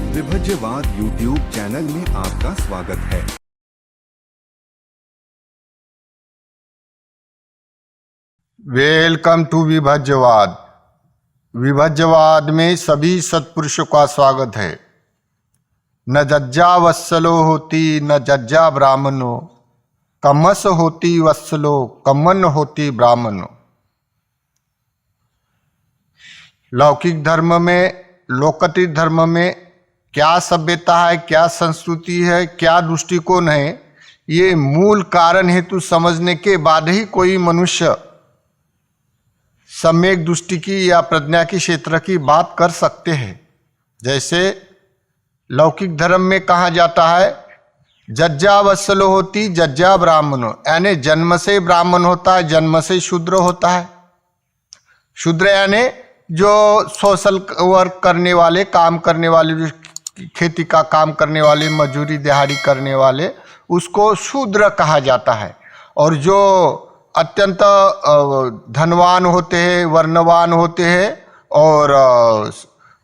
विभज्यवाद YouTube channel में आपका स्वागत है। Welcome to विभज्यवाद। विभज्यवाद में सभी सत्पुरुषों का स्वागत है। न जज्जा वत्सलो होती न जज्जा ब्राह्मणो, कमस होती वत्सलो कमन होती ब्राह्मणो। लौकिक धर्म में, लोकतांत्रिक धर्म में क्या सभ्यता है, क्या संस्कृति है, क्या दृष्टिकोण है, ये मूल कारण हेतु समझने के बाद ही कोई मनुष्य सम्यक दृष्टि की या प्रज्ञा की क्षेत्र की बात कर सकते हैं। जैसे लौकिक धर्म में कहा जाता है जज्जा वत्सलो होती जज्जा ब्राह्मणो, यानी जन्म से ब्राह्मण होता है, जन्म से शूद्र होता है। शूद्र यानी जो सोशल वर्क करने वाले, काम करने वाले, खेती का काम करने वाले, मजदूरी दिहाड़ी करने वाले, उसको शूद्र कहा जाता है। और जो अत्यंत धनवान होते हैं, वर्णवान होते हैं और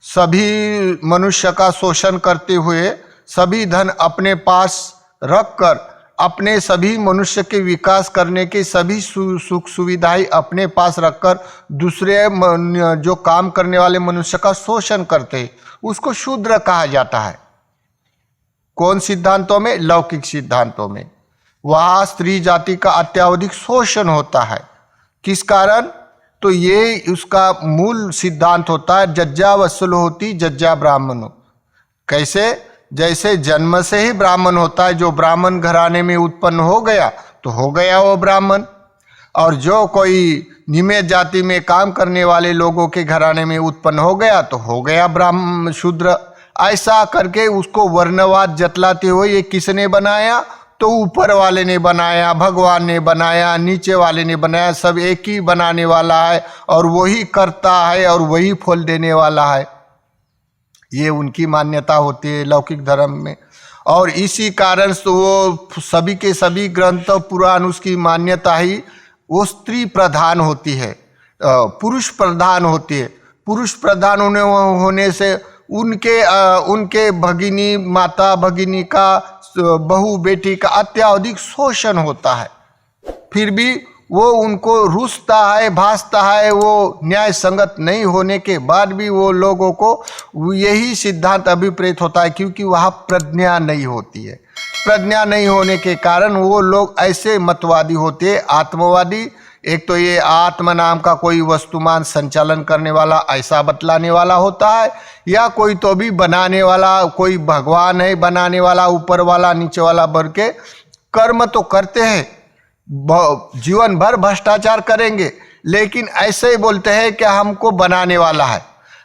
सभी मनुष्य का शोषण करते हुए सभी धन अपने पास रखकर अपने सभी मनुष्य के विकास करने के सभी सुख सुविधाएं अपने पास रखकर दूसरे जो काम करने वाले मनुष्य का शोषण करते हैं, उसको शूद्र कहा जाता है। कौन सिद्धांतों में? लौकिक सिद्धांतों में। वहाँ स्त्री जाति का अत्यावधिक शोषण होता है। किस कारण? तो ये उसका मूल सिद्धांत होता है जज्जा वत्सलो होती जज्जा ब्राह्मणो। कैसे? जैसे जन्म से ही ब्राह्मण होता है, जो ब्राह्मण घराने में उत्पन्न हो गया तो हो गया वो ब्राह्मण। और जो कोई निम्न जाति में काम करने वाले लोगों के घराने में उत्पन्न हो गया तो हो गया ब्राह्मण शूद्र। ऐसा करके उसको वर्णवाद जतलाते हुए ये किसने बनाया? तो ऊपर वाले ने बनाया, भगवान ने बनाया, नीचे वाले ने बनाया, सब एक ही बनाने वाला है और वही करता है और वही फल देने वाला है। ये उनकी मान्यता होती है लौकिक धर्म में। और इसी कारण से वो सभी के सभी ग्रंथ पुराण उसकी मान्यता ही वो स्त्री प्रधान होती है, पुरुष प्रधान होती है। पुरुष प्रधान होने से उनके भगिनी, माता भगिनी का, बहू बेटी का अत्याधिक शोषण होता है। फिर भी वो उनको रुसता है, भासता है। वो न्याय संगत नहीं होने के बाद भी वो लोगों को यही सिद्धांत अभिप्रेत होता है, क्योंकि वहाँ प्रज्ञा नहीं होती है। प्रज्ञा नहीं होने के कारण वो लोग ऐसे मतवादी होते हैं, आत्मवादी। एक तो ये आत्मा नाम का कोई वस्तुमान संचालन करने वाला, ऐसा बतलाने वाला होता है, या कोई तो भी बनाने वाला, कोई भगवान है बनाने वाला, ऊपर वाला नीचे वाला भर के कर्म तो करते हैं, जीवन भर भ्रष्टाचार करेंगे, लेकिन ऐसे ही बोलते हैं कि हमको बनाने वाला है।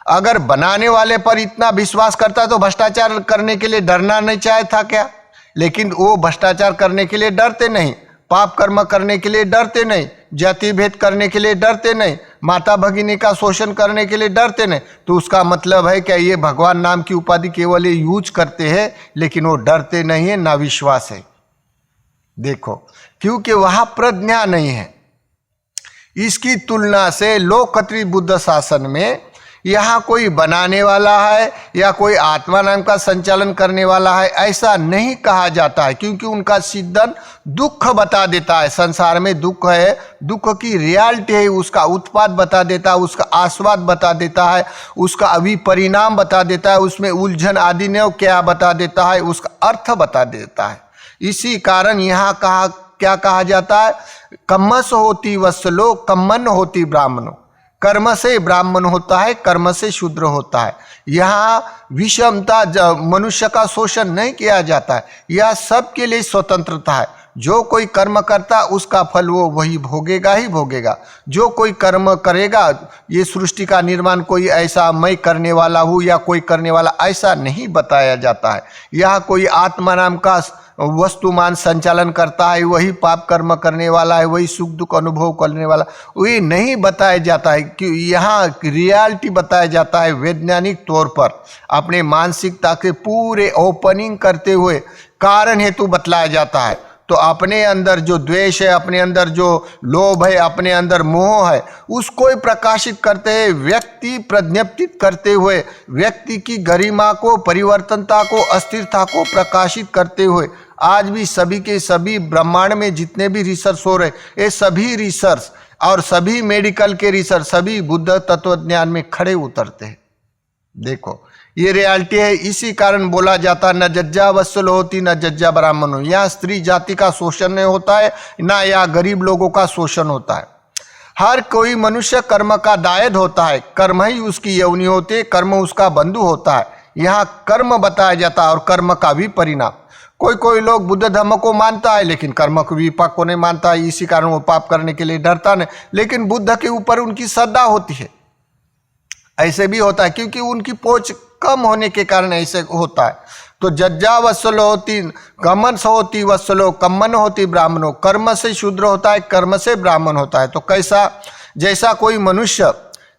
अगर बनाने वाले पर इतना विश्वास करता तो भ्रष्टाचार करने के लिए डरना नहीं चाहे था क्या? लेकिन वो भ्रष्टाचार करने के लिए डरते नहीं, पाप कर्म करने के लिए डरते नहीं, जाति भेद करने के लिए डरते नहीं, माता भगिनी का शोषण करने के लिए डरते नहीं। तो उसका मतलब है कि ये भगवान नाम की उपाधि केवल यूज करते हैं, लेकिन वो डरते नहीं है, ना विश्वास है। देखो, क्योंकि वहां प्रज्ञा नहीं है। इसकी तुलना से लोकतांत्रिक बुद्ध शासन में यहाँ कोई बनाने वाला है या कोई आत्मा नाम का संचालन करने वाला है, ऐसा नहीं कहा जाता है। क्योंकि उनका सिद्धांत दुख बता देता है, संसार में दुख है, दुख की रियलिटी है, उसका उत्पाद बता देता है, उसका आस्वाद बता देता है, उसका अभी परिणाम बता देता है, उसमें उलझन आदि ने क्या बता देता है, उसका अर्थ बता देता है। इसी कारण यहाँ क्या कहा जाता है? कम्मस होती वत्सलो कम्मन होती ब्राह्मणो। कर्म से ब्राह्मण होता है, कर्म से शूद्र होता है। यहाँ विषमता, मनुष्य का शोषण नहीं किया जाता है। यह सबके लिए स्वतंत्रता है। जो कोई कर्म करता उसका फल वो वही भोगेगा ही भोगेगा। जो कोई कर्म करेगा, ये सृष्टि का निर्माण कोई ऐसा मैं करने वाला हूँ या कोई करने वाला, ऐसा नहीं बताया जाता है। यह कोई आत्मा नाम का वस्तुमान संचालन करता है, वही पाप कर्म करने वाला है, वही सुख दुख अनुभव करने वाला, वही नहीं बताया जाता है। कि यहाँ रियलिटी बताया जाता है वैज्ञानिक तौर पर, अपने मानसिकता के पूरे ओपनिंग करते हुए कारण हेतु बतलाया जाता है। तो अपने अंदर जो द्वेष है, अपने अंदर जो लोभ है, अपने अंदर मोह है, उसको ही प्रकाशित करते हुए, व्यक्ति प्रज्ञप्तित करते हुए, व्यक्ति की गरिमा को, परिवर्तनता को, अस्थिरता को प्रकाशित करते हुए आज भी सभी के सभी ब्रह्मांड में जितने भी रिसर्च हो रहे, ये सभी रिसर्च और सभी मेडिकल के रिसर्च सभी बुद्ध तत्वज्ञान में खड़े उतरते हैं। देखो ये रियलिटी है। इसी कारण बोला जाता न जज्जा वत्सल होती न जज्जा ब्राह्मण हो। यहाँ स्त्री जाति का शोषण नहीं होता है, ना यहाँ गरीब लोगों का शोषण होता है। हर कोई मनुष्य कर्म का दायद होता है, कर्म ही उसकी यौनी होती है, कर्म उसका बंधु होता है। यहाँ कर्म बताया जाता है और कर्म का भी परिणाम। कोई कोई लोग बुद्ध धर्म को मानता है लेकिन कर्म को विपाक को नहीं मानता है, इसी कारण वो पाप करने के लिए डरता नहीं, लेकिन बुद्ध के ऊपर उनकी श्रद्धा होती है। ऐसे भी होता है क्योंकि उनकी पहुंच कम होने के कारण ऐसे होता है। तो जज्जा वत्सलो होती कमन से होती वत्सलो कम्मन होती ब्राह्मणों, कर्म से शूद्र होता है, कर्म से ब्राह्मण होता है। तो कैसा, जैसा कोई मनुष्य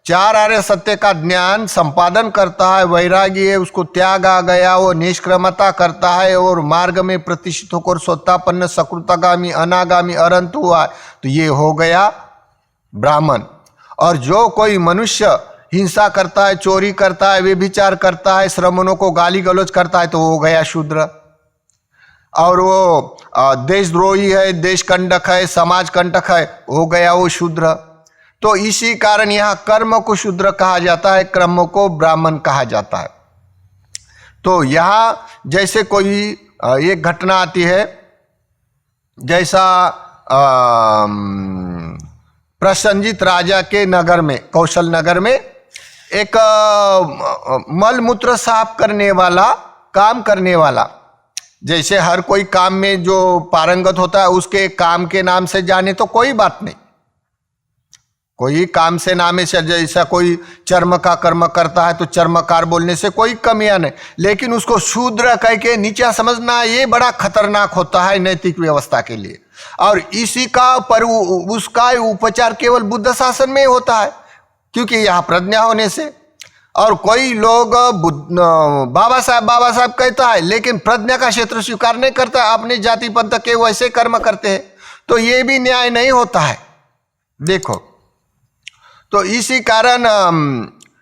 चार आर्य सत्य का ज्ञान संपादन करता है, वैरागी है, उसको त्याग आ गया, वो निष्क्रमता करता है और मार्ग में प्रतिष्ठित होकर सोत्तापन्न सकृतगामी अनागामी अरंत हुआ, तो ये हो गया ब्राह्मण। और जो कोई मनुष्य हिंसा करता है, चोरी करता है, व्यभिचार करता है, श्रमणों को गाली गलौज करता है, तो हो गया शूद्र। और वो देशद्रोही है, देश कंटक है, समाज कंटक है, हो गया वो शूद्र। तो इसी कारण यहाँ कर्म को शूद्र कहा जाता है, कर्म को ब्राह्मण कहा जाता है। तो यहाँ जैसे कोई एक घटना आती है, जैसा प्रसन्नजित राजा के नगर में, कौशल नगर में एक मल मूत्र साफ करने वाला, काम करने वाला, जैसे हर कोई काम में जो पारंगत होता है उसके काम के नाम से जाने तो कोई बात नहीं, कोई काम से नाम से, जैसा कोई चर्म का कर्म करता है तो चर्मकार बोलने से कोई कमियां नहीं, लेकिन उसको शूद्र कह के नीचा समझना ये बड़ा खतरनाक होता है नैतिक व्यवस्था के लिए। और इसी का पर उसका उपचार केवल बुद्ध शासन में होता है, क्योंकि यहाँ प्रज्ञा होने से। और कोई लोग बाबा साहब कहता है लेकिन प्रज्ञा का क्षेत्र स्वीकार नहीं करता, अपनी जाति पंथ के वैसे कर्म करते हैं, तो ये भी न्याय नहीं होता है। देखो, तो इसी कारण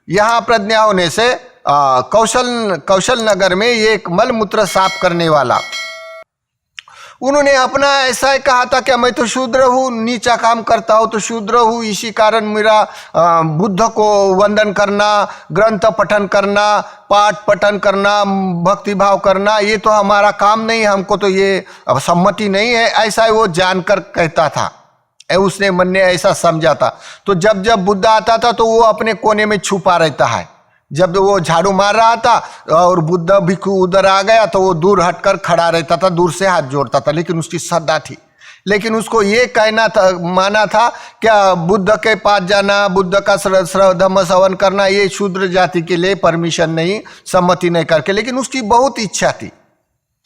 यहाँ प्रज्ञा होने से कौशल नगर में ये एक मल मूत्र साफ करने वाला, उन्होंने अपना ऐसा ही कहा था कि मैं तो शूद्र हूँ, नीचा काम करता हूँ तो शूद्र हूँ, इसी कारण मेरा बुद्ध को वंदन करना, ग्रंथ पठन करना, पाठ पठन करना, भक्ति भाव करना, ये तो हमारा काम नहीं, हमको तो ये सम्मति नहीं है, ऐसा वो जानकर कहता था। उसने मन ने ऐसा समझा था। तो जब जब बुद्ध आता था तो वो अपने कोने में छुपा रहता है। जब वो झाड़ू मार रहा था और बुद्ध भिक्षु उधर आ गया तो वो दूर हटकर खड़ा रहता था, दूर से हाथ जोड़ता था, लेकिन उसकी श्रद्धा थी। लेकिन उसको ये कहना था, माना था क्या बुद्ध के पास जाना, बुद्ध का धम्म श्रवण करना ये शूद्र जाति के लिए परमिशन नहीं, सम्मति नहीं करके, लेकिन उसकी बहुत इच्छा थी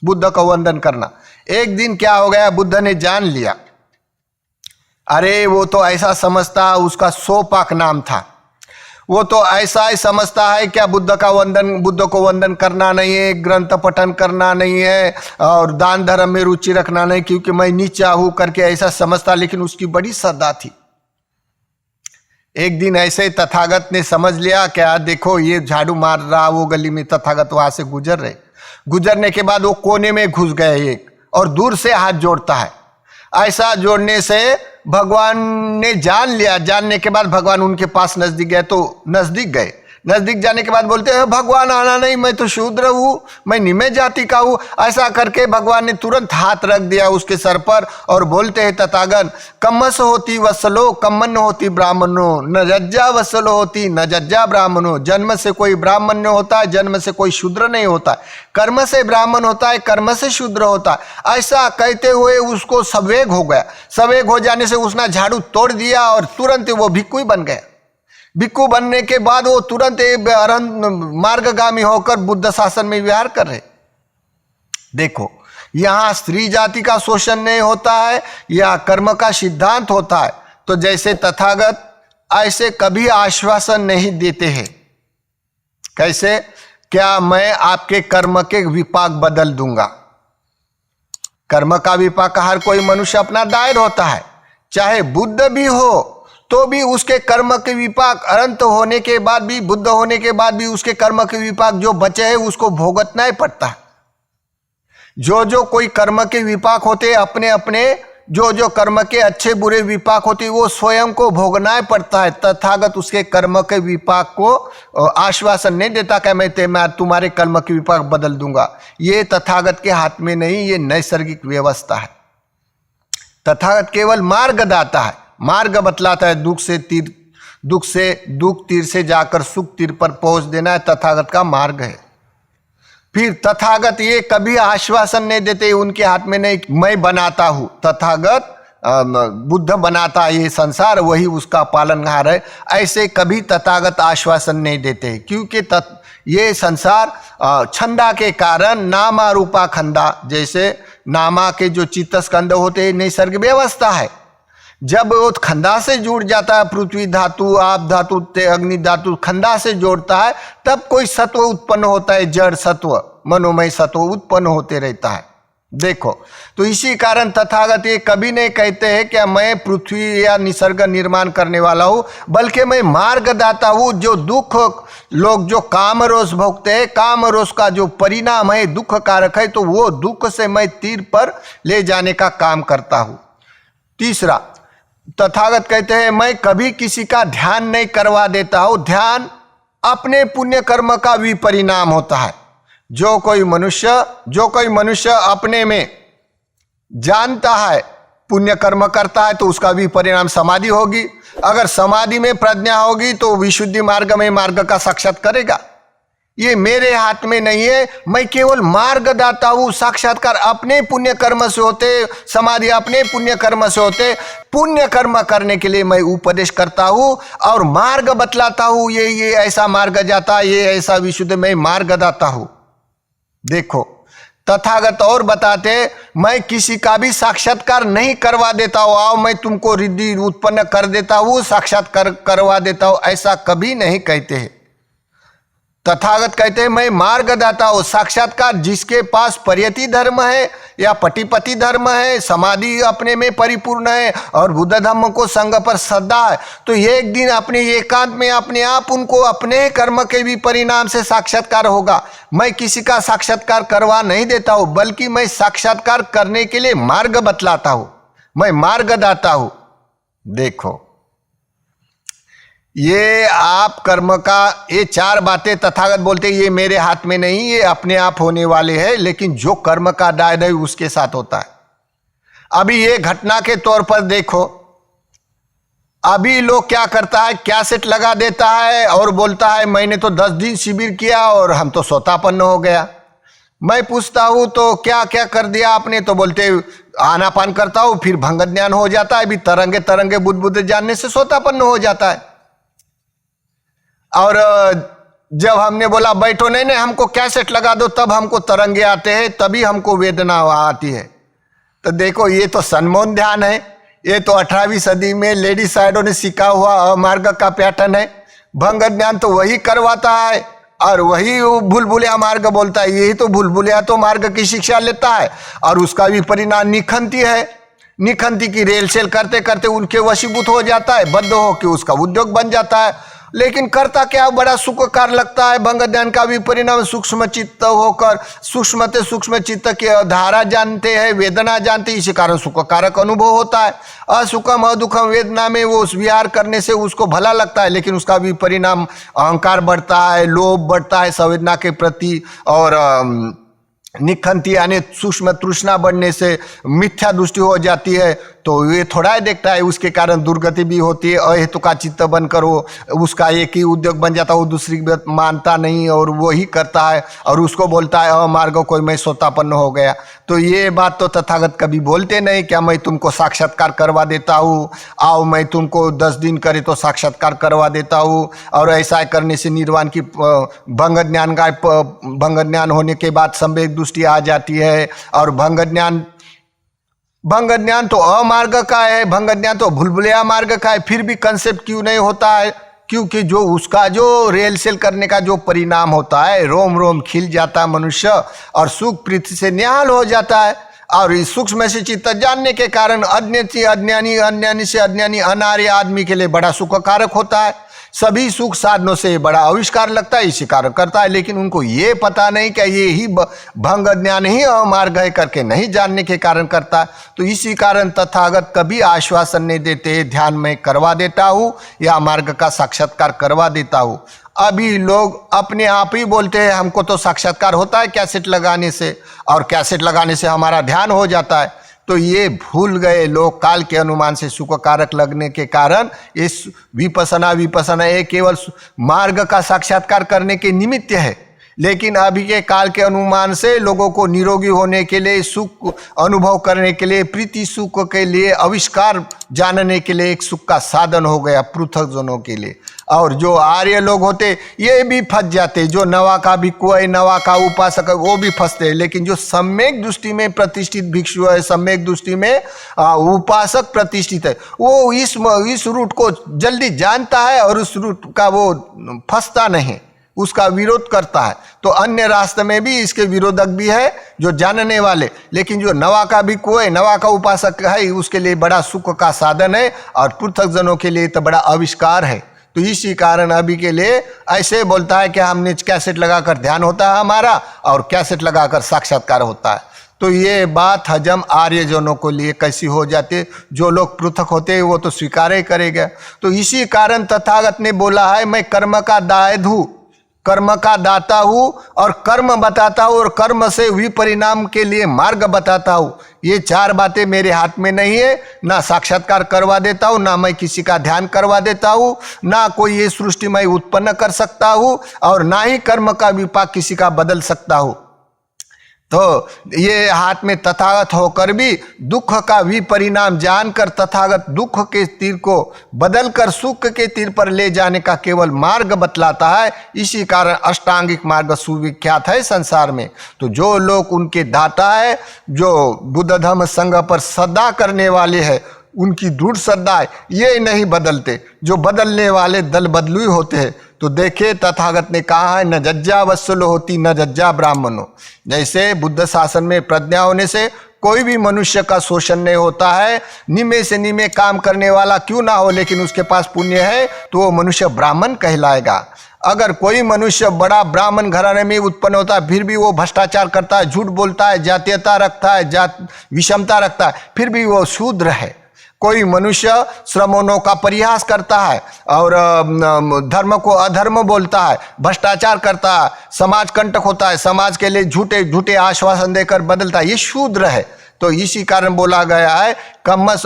बुद्ध का वंदन करना। एक दिन क्या हो गया, बुद्ध ने जान लिया, अरे वो तो ऐसा समझता, उसका सोपाक नाम था, वो तो ऐसा ही समझता है क्या बुद्ध को वंदन करना नहीं है, ग्रंथ पठन करना नहीं है और दान धर्म में रुचि रखना नहीं, क्योंकि मैं नीचा हूं करके ऐसा समझता। लेकिन उसकी बड़ी श्रद्धा थी। एक दिन ऐसे तथागत ने समझ लिया, क्या देखो ये झाड़ू मार रहा वो गली में, तथागत वहां से गुजर रहे, गुजरने के बाद वो कोने में घुस गए एक, और दूर से हाथ जोड़ता है। ऐसा जोड़ने से भगवान ने जान लिया, जानने के बाद भगवान उनके पास नजदीक गए, तो नजदीक गए, नजदीक जाने के बाद बोलते हैं भगवान आना नहीं, मैं तो शूद्र हूँ, मैं निम्न जाति का हूँ। ऐसा करके भगवान ने तुरंत हाथ रख दिया उसके सर पर और बोलते हैं तथागत, कम्मस होती वत्सलो कम्मन होती ब्राह्मणो, न जज्जा वत्सलो होती न जज्जा ब्राह्मणो। जन्म से कोई ब्राह्मण्य होता है, जन्म से कोई शूद्र नहीं होता, कर्म से ब्राह्मण होता है, कर्म से शूद्र होता है। ऐसा कहते हुए उसको संवेग हो गया। संवेग हो जाने से उसने झाड़ू तोड़ दिया और तुरंत वो भिक्खु ही बन गया। भिक्खु बनने के बाद वो तुरंत मार्गगामी होकर बुद्ध शासन में विहार कर रहे। देखो, यहां स्त्री जाति का शोषण नहीं होता है, यह कर्म का सिद्धांत होता है। तो जैसे तथागत ऐसे कभी आश्वासन नहीं देते हैं। कैसे? क्या मैं आपके कर्म के विपाक बदल दूंगा? कर्म का विपाक हर कोई मनुष्य अपना दायर होता है। चाहे बुद्ध भी हो तो भी उसके कर्म के विपाक अनंत होने के बाद भी, बुद्ध होने के बाद भी उसके कर्म के विपाक जो बचे हैं उसको भोगतना ही पड़ता है। जो कोई कर्म के विपाक होते अपने अपने, जो कर्म के अच्छे बुरे विपाक होते वो स्वयं को भोगना ही पड़ता है। तथागत उसके कर्म के विपाक को आश्वासन नहीं देता कि मैं तुम्हारे कर्म के विपाक बदल दूंगा। ये तथागत के हाथ में नहीं, ये नैसर्गिक व्यवस्था है। तथागत केवल मार्ग दाता है, मार्ग बतलाता है। दुख तीर से जाकर सुख तीर पर पहुंच देना है तथागत का मार्ग है। फिर तथागत ये कभी आश्वासन नहीं देते, उनके हाथ में नहीं मैं बनाता हूं। तथागत बुद्ध बनाता है ये संसार, वही उसका पालनहार है, ऐसे कभी तथागत आश्वासन नहीं देते। क्योंकि ये संसार छंदा के कारण नामा रूपा खंदा, जैसे नामा के जो चित्त स्कंद होते हैं नैसर्गिक व्यवस्था है। जब वो खंदा से जुड़ जाता है, पृथ्वी धातु, आप धातु, अग्नि धातु खंदा से जोड़ता है, तब कोई सत्व उत्पन्न होता है, जड़ सत्व, मनोमय सत्व उत्पन्न होते रहता है। देखो, तो इसी कारण तथागत ये कभी नहीं कहते हैं कि मैं पृथ्वी या निसर्ग निर्माण करने वाला हूं, बल्कि मैं मार्गदाता हूं। जो दुख लोग जो काम रोष भोगते हैं, काम रोष का जो परिणाम है दुख कारक है, तो वो दुख से मैं तीर पर ले जाने का काम करता हूं। तीसरा, तथागत कहते हैं मैं कभी किसी का ध्यान नहीं करवा देता हूं। ध्यान अपने पुण्य कर्म का विपरिणाम होता है। जो कोई मनुष्य अपने में जानता है पुण्य कर्म करता है तो उसका भी परिणाम समाधि होगी। अगर समाधि में प्रज्ञा होगी तो विशुद्धि मार्ग में मार्ग का साक्षात करेगा। ये मेरे हाथ में नहीं है, मैं केवल मार्गदाता हूं। साक्षात्कार अपने पुण्य कर्म से होते, समाधि अपने पुण्य कर्म से होते। पुण्य कर्म करने के लिए मैं उपदेश करता हूं और मार्ग बतलाता हूं, ये ऐसा मार्ग जाता, ये ऐसा विशुद्ध, मैं मार्गदाता हूं। देखो, तथागत और बताते मैं किसी का भी साक्षात्कार नहीं करवा देता हूं, आओ मैं तुमको रिद्धि उत्पन्न कर देता हूं, साक्षात्कार करवा देता हूं, ऐसा कभी नहीं कहते हैं। तथागत कहते हैं मैं मार्गदाता हूं। साक्षात्कार जिसके पास परियति धर्म है या पटिपति धर्म है, समाधि अपने में परिपूर्ण है और बुद्ध धर्म को संग पर श्रद्धा है, तो एक दिन अपने एकांत में अपने आप उनको अपने कर्म के भी परिणाम से साक्षात्कार होगा। मैं किसी का साक्षात्कार करवा नहीं देता हूं, बल्कि मैं साक्षात्कार करने के लिए मार्ग बतलाता हूं, मैं मार्गदाता हूं। देखो, ये आप कर्म का ये चार बातें तथागत बोलते ये मेरे हाथ में नहीं, ये अपने आप होने वाले हैं, लेकिन जो कर्म का दायरा है उसके साथ होता है। अभी ये घटना के तौर पर देखो, अभी लोग क्या करता है, कैसेट लगा देता है और बोलता है मैंने तो 10 दिन शिविर किया और हम तो सोतापन्न हो गया। मैं पूछता हूं तो क्या क्या कर दिया आपने, तो बोलते आनापान करता हूं फिर भंग ज्ञान हो जाता है, अभी तरंगे तरंगे बुद्ध जानने से सोतापन्न हो जाता है। और जब हमने बोला बैठो, नहीं हमको कैसेट लगा दो तब हमको तरंगे आते हैं, तभी हमको वेदना आती है। तो देखो, ये तो सन्मोहन ध्यान है, ये तो 18वीं सदी में लेडी साइडों ने सीखा हुआ अमार्ग का पैटर्न है। भंग ज्ञान तो वही करवाता है और वही भूलभुलिया मार्ग बोलता है। यही तो भूलभुलिया तो मार्ग की शिक्षा लेता है और उसका भी परिणाम निखंती है। निखंती की रेलसेल करते करते उनके वशीभूत हो जाता है, बद्ध हो के उसका उद्योग बन जाता है। लेकिन करता क्या, बड़ा सुखकार लगता है। भंग ज्ञान का भी परिणाम सूक्ष्म चित्त होकर सूक्ष्म चित्त की धारा जानते हैं, वेदना जानते हैं, इसी कारण सुखकारक अनुभव होता है। असुखम अदुखम वेदना में वो विहार करने से उसको भला लगता है, लेकिन उसका भी परिणाम अहंकार बढ़ता है, लोभ बढ़ता है संवेदना के प्रति, और निखंती यानी सूक्ष्म तृष्णा बढ़ने से मिथ्या दृष्टि हो जाती है। तो ये थोड़ा ही देखता है, उसके कारण दुर्गति भी होती है। अहेतु का चित्त बनकर वो उसका एक ही उद्योग बन जाता है, वो दूसरी बात मानता नहीं और वो ही करता है और उसको बोलता है अमार्ग कोई मैं सोतापन्न हो गया। तो ये बात तो तथागत कभी बोलते नहीं, क्या मैं तुमको साक्षात्कार करवा देता हूँ, आओ मैं तुमको 10 दिन करे तो साक्षात्कार करवा देता हूँ, और ऐसा करने से निर्वाण की भंग ज्ञान होने के बाद संवेग दृष्टि आ जाती है। और भंग ज्ञान तो अमार्ग का है, भंग ज्ञान तो भूलभुलिया मार्ग का है, फिर भी कंसेप्ट क्यों नहीं होता है? क्योंकि जो उसका जो रेल सेल करने का जो परिणाम होता है, रोम रोम खिल जाता है मनुष्य और सुख प्रीति से निहाल हो जाता है। और इस सूक्ष्म से चित्त जानने के कारण अज्ञानी से अज्ञानी, अज्ञानी से अज्ञानी, अनार्य आदमी के लिए बड़ा सुख कारक होता है। सभी सुख साधनों से बड़ा आविष्कार लगता है, इसी कारण करता है। लेकिन उनको ये पता नहीं कि ये ही भंग ज्ञान ही अमार्ग है करके नहीं जानने के कारण करता है। तो इसी कारण तथागत कभी आश्वासन नहीं देते, ध्यान में करवा देता हूँ या मार्ग का साक्षात्कार करवा देता हूँ। अभी लोग अपने आप ही बोलते हैं हमको तो साक्षात्कार होता है कैसेट लगाने से, और कैसेट लगाने से हमारा ध्यान हो जाता है। तो ये भूल गए लोग, काल के अनुमान से सुख कारक लगने के कारण इस विपसना ये केवल मार्ग का साक्षात्कार करने के निमित्त है। लेकिन अभी के काल के अनुमान से लोगों को निरोगी होने के लिए, सुख अनुभव करने के लिए, प्रीति सुख के लिए, आविष्कार जानने के लिए एक सुख का साधन हो गया पृथक जनों के लिए। और जो आर्य लोग होते ये भी फंस जाते, जो नवा का भिक्खु है, नवा का उपासक है, वो भी फंसते हैं। लेकिन जो सम्यक दृष्टि में प्रतिष्ठित भिक्षु है, सम्यक दृष्टि में उपासक प्रतिष्ठित है, वो इस रूट को जल्दी जानता है और उस रूट का वो फंसता नहीं, उसका विरोध करता है। तो अन्य रास्ते में भी इसके विरोधक भी है जो जानने वाले, लेकिन जो नवा का भिक्खु है, नवा का उपासक है, उसके लिए बड़ा सुख का साधन है और पृथक जनों के लिए तो बड़ा आविष्कार है। तो इसी कारण अभी के लिए ऐसे बोलता है कि हमने कैसेट लगाकर ध्यान होता है हमारा और कैसेट लगाकर साक्षात्कार होता है। तो ये बात हजम आर्य जनों को लिए कैसी हो जाती है, जो लोग पृथक होते हैं वो तो स्वीकार ही करेगा। तो इसी कारण तथागत ने बोला है मैं कर्म का दायद हूँ, कर्म का दाता हूँ और कर्म बताता हूँ और कर्म से विपरिणाम के लिए मार्ग बताता हूँ। ये चार बातें मेरे हाथ में नहीं है, ना साक्षात्कार करवा देता हूँ, ना मैं किसी का ध्यान करवा देता हूँ, ना कोई ये सृष्टि मैं उत्पन्न कर सकता हूँ और ना ही कर्म का विपाक किसी का बदल सकता हूँ। तो ये हाथ में तथागत होकर भी दुख का विपरिणाम जानकर तथागत दुख के तीर को बदलकर सुख के तीर पर ले जाने का केवल मार्ग बतलाता है। इसी कारण अष्टांगिक मार्ग सुविख्यात है संसार में। तो जो लोग उनके दाता है, जो बुद्ध धम्म संघ पर श्रद्धा करने वाले हैं, उनकी दृढ़ श्रद्धा है, ये नहीं बदलते। जो बदलने वाले दल बदलुई होते हैं। तो देखिए तथागत ने कहा है न जज्जा वत्सलो होती न जज्जा ब्राह्मणों। जैसे बुद्ध शासन में प्रज्ञा होने से कोई भी मनुष्य का शोषण नहीं होता है। निम्न से निम्न काम करने वाला क्यों ना हो, लेकिन उसके पास पुण्य है तो वो मनुष्य ब्राह्मण कहलाएगा। अगर कोई मनुष्य बड़ा ब्राह्मण घराने में उत्पन्न होता है फिर भी वो भ्रष्टाचार करता है, झूठ बोलता है, जातीयता रखता है, जात विषमता रखता है, फिर भी वो शूद्र है। कोई मनुष्य श्रमणों का परिहास करता है और धर्म को अधर्म बोलता है, भ्रष्टाचार करता है, समाज कंटक होता है, समाज के लिए झूठे झूठे आश्वासन देकर बदलता है, ये शूद्र है। तो इसी कारण बोला गया है कम्मस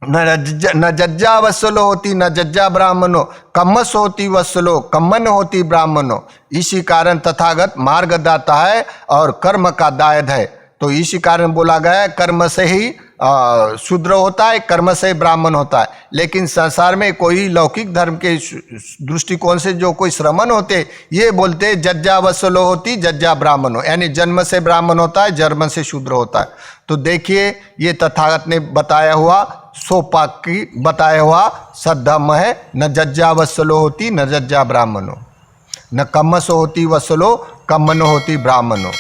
न जज्जा वत्सलो होती न जज्जा ब्राह्मणो, कम्मस होती वत्सलो कम्मन होती ब्राह्मणो। इसी कारण तथागत मार्गदाता है और कर्म का दायद है। तो इसी कारण बोला गया है कर्म से ही शूद्र होता है, कर्म से ब्राह्मण होता है। लेकिन संसार में कोई लौकिक धर्म के दृष्टिकोण से जो कोई श्रमण होते ये बोलते जज्जा वत्सलो होती जज्जा ब्राह्मणो, यानी जन्म से ब्राह्मण होता है, जन्म से शूद्र होता है। तो देखिए ये तथागत ने बताया हुआ सोपाक की बताया हुआ सद्धर्म है। न जज्जा वत्सलो होती न जज्जा ब्राह्मणो, न कम्मसो होती वत्सलो कम्मनो होती ब्राह्मणो।